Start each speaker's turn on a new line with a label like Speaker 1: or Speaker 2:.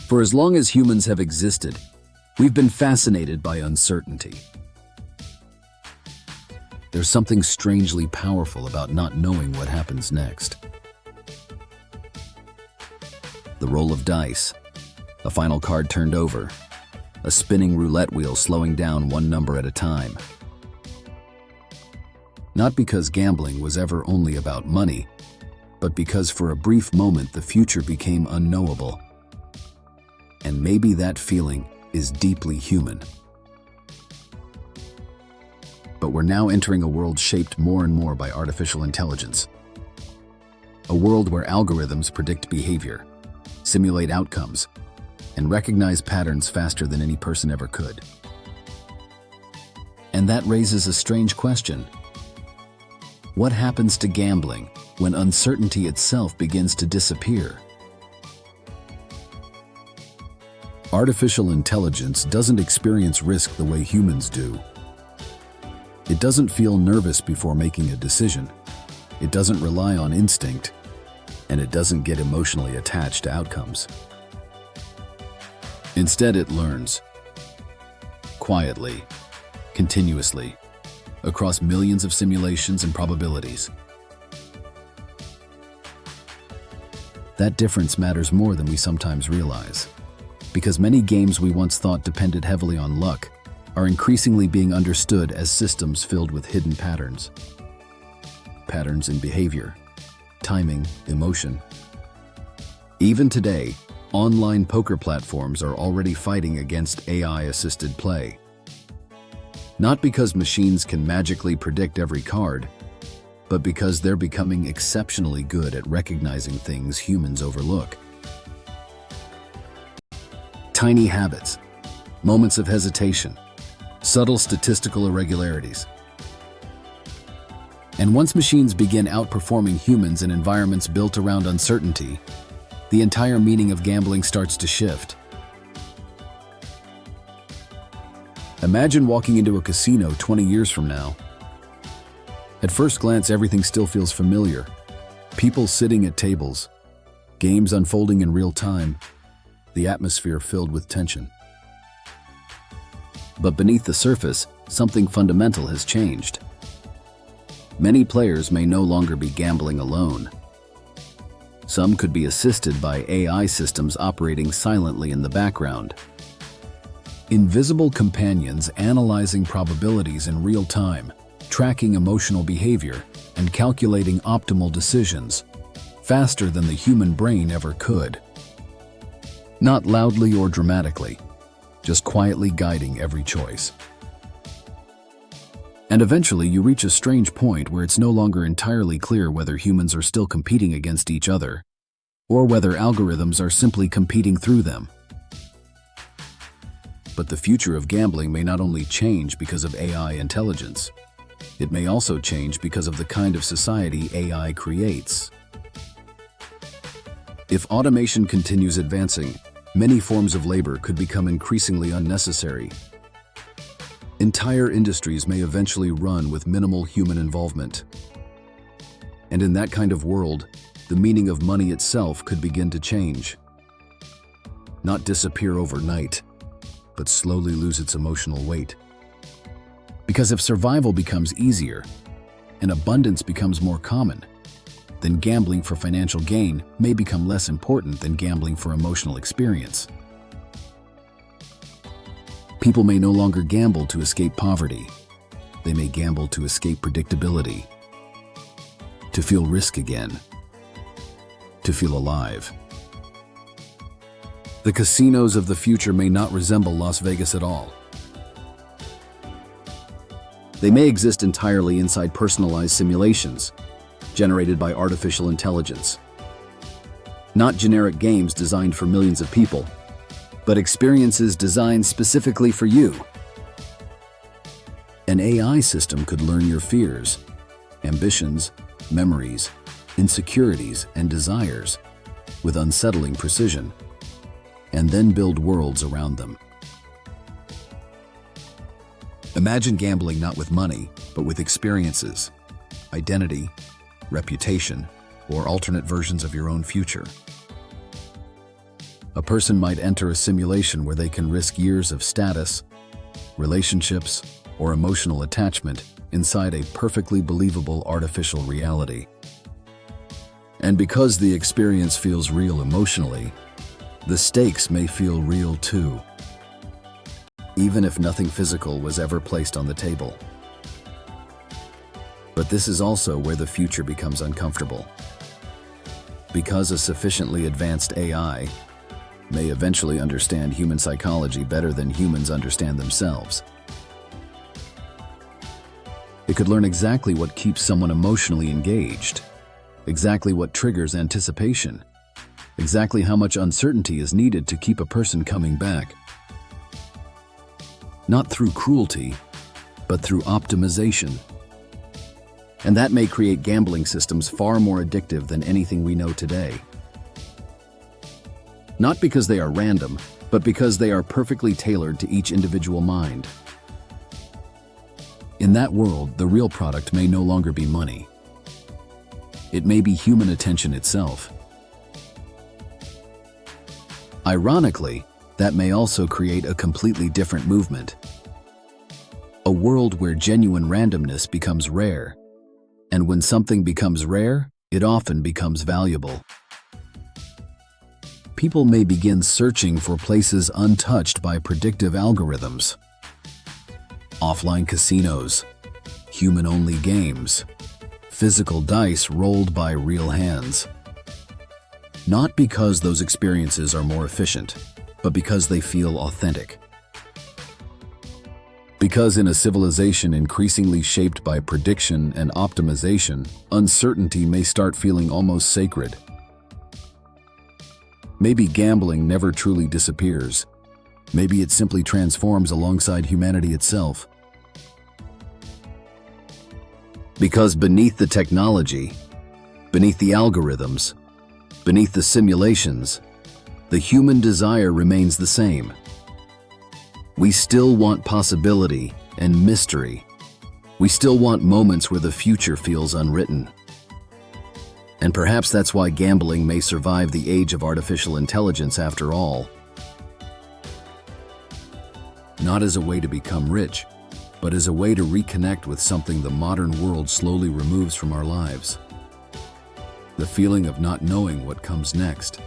Speaker 1: For as long as humans have existed, we've been fascinated by uncertainty. There's something strangely powerful about not knowing what happens next. The roll of dice, a final card turned over, a spinning roulette wheel slowing down one number at a time. Not because gambling was ever only about money, but because for a brief moment the future became unknowable. And maybe that feeling is deeply human. But we're now entering a world shaped more and more by artificial intelligence. A world where algorithms predict behavior, simulate outcomes, and recognize patterns faster than any person ever could. And that raises a strange question. What happens to gambling when uncertainty itself begins to disappear? Artificial intelligence doesn't experience risk the way humans do. It doesn't feel nervous before making a decision. It doesn't rely on instinct, and it doesn't get emotionally attached to outcomes. Instead, it learns quietly, continuously, across millions of simulations and probabilities. That difference matters more than we sometimes realize, because many games we once thought depended heavily on luck are increasingly being understood as systems filled with hidden patterns. Patterns in behavior, timing, emotion. Even today, online poker platforms are already fighting against AI-assisted play. Not because machines can magically predict every card, but because they're becoming exceptionally good at recognizing things humans overlook. Tiny habits, moments of hesitation, subtle statistical irregularities. And once machines begin outperforming humans in environments built around uncertainty, the entire meaning of gambling starts to shift. Imagine walking into a casino 20 years from now. At first glance, everything still feels familiar. People sitting at tables, games unfolding in real time, the atmosphere filled with tension. But beneath the surface, something fundamental has changed. Many players may no longer be gambling alone. Some could be assisted by AI systems operating silently in the background. Invisible companions analyzing probabilities in real time, tracking emotional behavior, and calculating optimal decisions, faster than the human brain ever could. Not loudly or dramatically, just quietly guiding every choice. And eventually you reach a strange point where it's no longer entirely clear whether humans are still competing against each other, or whether algorithms are simply competing through them. But the future of gambling may not only change because of AI intelligence, it may also change because of the kind of society AI creates. If automation continues advancing, many forms of labor could become increasingly unnecessary. Entire industries may eventually run with minimal human involvement. And in that kind of world, the meaning of money itself could begin to change. Not disappear overnight, but slowly lose its emotional weight. Because if survival becomes easier and abundance becomes more common, then gambling for financial gain may become less important than gambling for emotional experience. People may no longer gamble to escape poverty. They may gamble to escape predictability, to feel risk again, to feel alive. The casinos of the future may not resemble Las Vegas at all. They may exist entirely inside personalized simulations, generated by artificial intelligence. Not generic games designed for millions of people, but experiences designed specifically for you. An AI system could learn your fears, ambitions, memories, insecurities, and desires with unsettling precision, and then build worlds around them. Imagine gambling not with money, but with experiences, identity, reputation, or alternate versions of your own future. A person might enter a simulation where they can risk years of status, relationships, or emotional attachment inside a perfectly believable artificial reality. And because the experience feels real emotionally, the stakes may feel real too, even if nothing physical was ever placed on the table. But this is also where the future becomes uncomfortable, because a sufficiently advanced AI may eventually understand human psychology better than humans understand themselves. It could learn exactly what keeps someone emotionally engaged, exactly what triggers anticipation, exactly how much uncertainty is needed to keep a person coming back. Not through cruelty, but through optimization. And that may create gambling systems far more addictive than anything we know today. Not because they are random, but because they are perfectly tailored to each individual mind. In that world, the real product may no longer be money. It may be human attention itself. Ironically, that may also create a completely different movement. A world where genuine randomness becomes rare. And when something becomes rare, it often becomes valuable. People may begin searching for places untouched by predictive algorithms. Offline casinos, human-only games, physical dice rolled by real hands. Not because those experiences are more efficient, but because they feel authentic. Because in a civilization increasingly shaped by prediction and optimization, uncertainty may start feeling almost sacred. Maybe gambling never truly disappears. Maybe it simply transforms alongside humanity itself. Because beneath the technology, beneath the algorithms, beneath the simulations, the human desire remains the same. We still want possibility and mystery. We still want moments where the future feels unwritten. And perhaps that's why gambling may survive the age of artificial intelligence after all. Not as a way to become rich, but as a way to reconnect with something the modern world slowly removes from our lives. The feeling of not knowing what comes next.